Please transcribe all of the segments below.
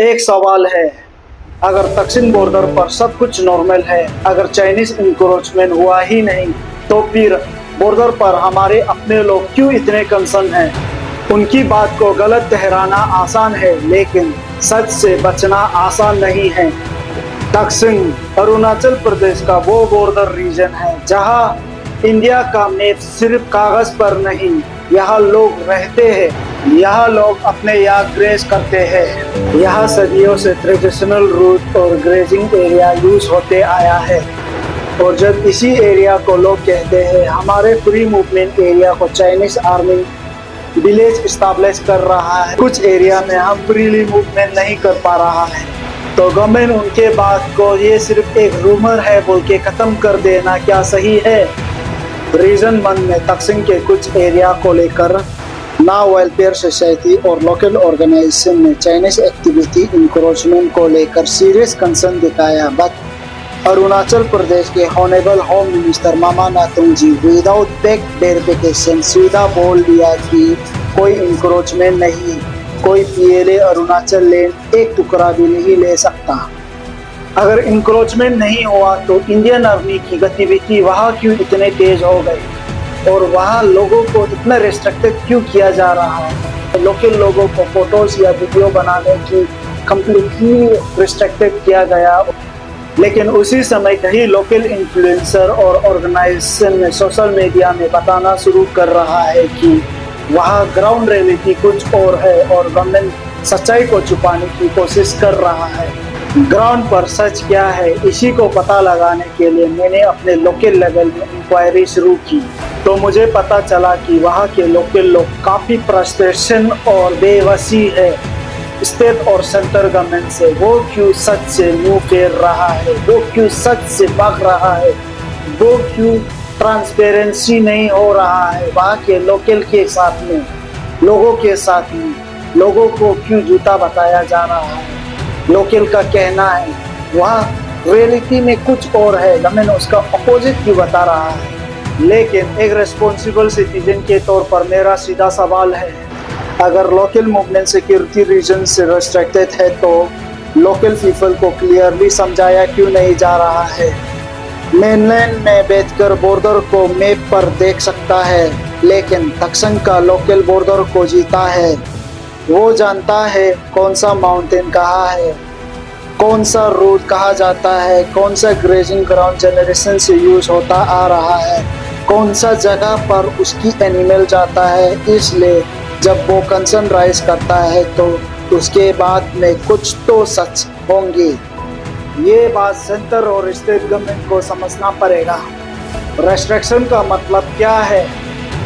एक सवाल है, अगर तक्सिन बॉर्डर पर सब कुछ नॉर्मल है, अगर चाइनीज इंक्रोचमेंट हुआ ही नहीं, तो फिर बॉर्डर पर हमारे अपने लोग क्यों इतने कंसर्न हैं? उनकी बात को गलत ठहराना आसान है, लेकिन सच से बचना आसान नहीं है। तक्सिन अरुणाचल प्रदेश का वो बॉर्डर रीजन है जहां इंडिया का मैप सिर्फ कागज पर नहीं, यहाँ लोग रहते हैं, यहाँ लोग अपने यहाँ ग्रेज करते हैं। यहाँ सदियों से ट्रेडिशनल रूट और ग्रेजिंग एरिया यूज होते आया है, और जब इसी एरिया को लोग कहते हैं हमारे फ्री मूवमेंट एरिया को चाइनीज आर्मी विलेज इस्टेब्लिश कर रहा है, कुछ एरिया में हम फ्रीली मूवमेंट नहीं कर पा रहा है, तो गवर्नमेंट उनके बात को ये सिर्फ एक रूमर है बोल के खत्म कर देना क्या सही है? रीजन 1 में तक्सिन के कुछ एरिया को लेकर ना वेलफेयर सोसाइटी और लोकल ऑर्गेनाइजेशन ने चाइनीज एक्टिविटी इंक्रोचमेंट को लेकर सीरियस कंसर्न दिखाया, बट अरुणाचल प्रदेश के ऑनरेबल होम मिनिस्टर मामा नातुंग जी विदाउट बैक वेरिफिकेशन सीधा बोल दिया कि कोई इंक्रोचमेंट नहीं, कोई पीएलए अरुणाचल लैंड एक टुकड़ा भी नहीं ले सकता। अगर इंक्रोचमेंट नहीं हुआ तो इंडियन आर्मी की गतिविधि वहाँ क्यों इतने तेज हो गई, और वहाँ लोगों को इतना रिस्ट्रिक्टेड क्यों किया जा रहा है? लोकल लोगों को फोटोज या वीडियो बनाने की कंप्लीटली रिस्ट्रिक्टेड किया गया, लेकिन उसी समय कहीं लोकल इन्फ्लुएंसर और ऑर्गेनाइजेशन ने सोशल मीडिया में बताना शुरू कर रहा है कि वहाँ ग्राउंड रियलिटी कुछ और है और गवर्नमेंट सच्चाई को छुपाने की कोशिश कर रहा है। ग्राउंड पर सच क्या है, इसी को पता लगाने के लिए मैंने अपने लोकल लेवल में इंक्वायरी शुरू की, तो मुझे पता चला कि वहाँ के लोकल लोग काफ़ी फ्रस्ट्रेशन और बेबसी है स्टेट और सेंट्रल गवर्नमेंट से। वो क्यों सच से मुंह फेर रहा है, वो क्यों सच से भाग रहा है, वो क्यों ट्रांसपेरेंसी नहीं हो रहा है वहाँ के लोकल के साथ में, लोगों के साथ में, लोगों को क्यों झूठा बताया जा रहा है? लोकल का कहना है वहाँ रियलिटी में कुछ और है, गवर्नमेंट उसका अपोजिट क्यों बता रहा है? लेकिन एक रिस्पॉन्सिबल सिटीजन के तौर पर मेरा सीधा सवाल है, अगर लोकल मूवमेंट सिक्योरिटी रीजन से रिस्ट्रिक्टेड है तो लोकल पीपल को क्लियरली समझाया क्यों नहीं जा रहा है? मेनलैंड में बैठकर बॉर्डर को मैप पर देख सकता है, लेकिन तक्सिन का लोकल बॉर्डर को जीता है। वो जानता है कौन सा माउंटेन कहाँ है, कौन सा रूट कहा जाता है, कौन सा ग्रेजिंग ग्राउंड जनरेशन से यूज होता आ रहा है, कौन सा जगह पर उसकी एनिमल जाता है। इसलिए जब वो कंसर्न राइज करता है तो उसके बाद में कुछ तो सच होंगे। ये बात सेंटर और स्टेट गवर्नमेंट को समझना पड़ेगा। रेस्ट्रिक्शन का मतलब क्या है?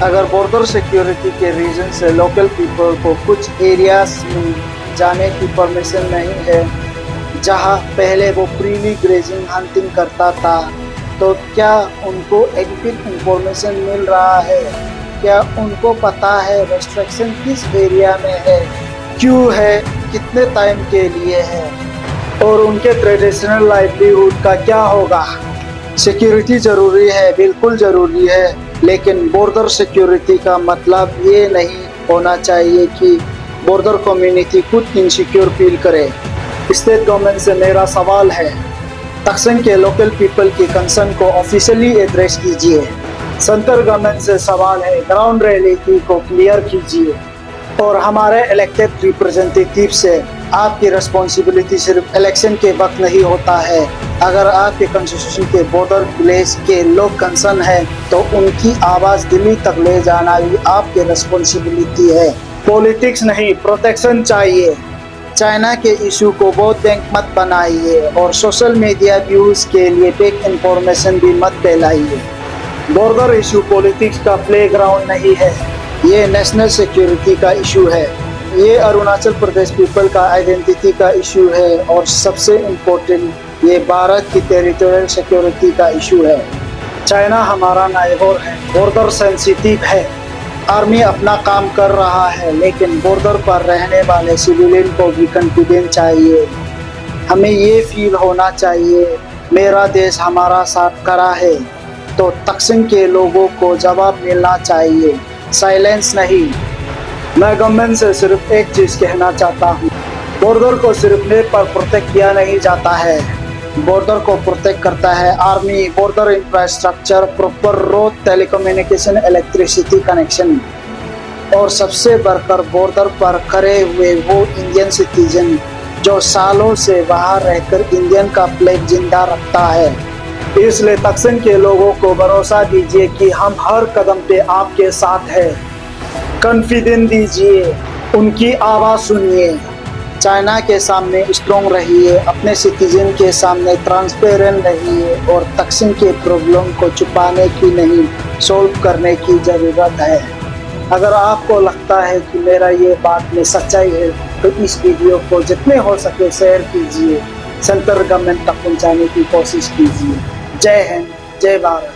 अगर बॉर्डर सिक्योरिटी के रीजन से लोकल पीपल को कुछ एरियाज में जाने की परमिशन नहीं है जहां पहले वो फ्रीली ग्रेजिंग हंटिंग करता था, तो क्या उनको एक्टिव इंफॉर्मेशन मिल रहा है? क्या उनको पता है रेस्ट्रिक्शन किस एरिया में है, क्यों है, कितने टाइम के लिए है, और उनके ट्रेडिशनल लाइवलीहुड का क्या होगा? सिक्योरिटी ज़रूरी है, बिल्कुल ज़रूरी है, लेकिन बॉर्डर सिक्योरिटी का मतलब ये नहीं होना चाहिए कि बॉर्डर कम्युनिटी खुद इनसिक्योर फील करे। स्टेट गवर्नमेंट से मेरा सवाल है, तक्सिन के लोकल पीपल की कंसर्न को ऑफिशियली एड्रेस कीजिए। सेंट्रल गवर्नमेंट से सवाल है, ग्राउंड रियलिटी को क्लियर कीजिए, और हमारे इलेक्टेड रिप्रेजेंटेटिव से आपकी रिस्पॉन्सिबिलिटी सिर्फ इलेक्शन के वक्त नहीं होता है। अगर आपके कॉन्स्टिट्यूशन के बॉर्डर विलेज के लोग कंसर्न है तो उनकी आवाज़ दिल्ली तक ले जाना भी आपकी रिस्पॉन्सिबिलिटी है। पॉलिटिक्स नहीं, प्रोटेक्शन चाहिए। चाइना के इशू को वोट बैंक मत बनाइए, और सोशल मीडिया व्यूज़ के लिए फेक इंफॉर्मेशन भी मत फैलाइए। बॉर्डर इशू पॉलिटिक्स का प्लेग्राउंड नहीं है, ये नेशनल सिक्योरिटी का इशू है, ये अरुणाचल प्रदेश पीपल का आइडेंटिटी का इशू है, और सबसे इम्पोर्टेंट ये भारत की टेरिटोरियल सिक्योरिटी का इशू है। चाइना हमारा नाइबर है, बॉर्डर सेंसिटिव है, आर्मी अपना काम कर रहा है, लेकिन बॉर्डर पर रहने वाले सिविलियन को भी कॉन्फिडेंस चाहिए। हमें ये फील होना चाहिए मेरा देश हमारा साथ खड़ा है, तो तक्सिन के लोगों को जवाब मिलना चाहिए, साइलेंस नहीं। मैं गवर्नमेंट से सिर्फ एक चीज़ कहना चाहता हूँ, बॉर्डर को सिर्फ नेट पर प्रोटेक्ट किया नहीं जाता है, बॉर्डर को प्रोटेक्ट करता है army, border infrastructure, proper road, telecommunication, electricity connection, और सबसे बढ़कर बॉर्डर पर खड़े हुए वो इंडियन सिटीजन जो सालों से बाहर रहकर इंडियन का फ्लैग जिंदा रखता है। इसलिए तक्षण के लोगों को भरोसा दीजिए कि हम हर कदम पे आपके साथ हैं। कॉन्फिडेंस दीजिए, उनकी आवाज़ सुनिए, चाइना के सामने स्ट्रॉन्ग रहिए, अपने सिटीजन के सामने ट्रांसपेरेंट रहिए, और तक्षण के प्रॉब्लम को छुपाने की नहीं, सॉल्व करने की ज़रूरत है। अगर आपको लगता है कि मेरा ये बात में सच्चाई है तो इस वीडियो को जितने हो सके शेयर कीजिए, सेंट्रल गवर्नमेंट तक पहुंचाने की कोशिश कीजिए। जय हिंद, जय भारत।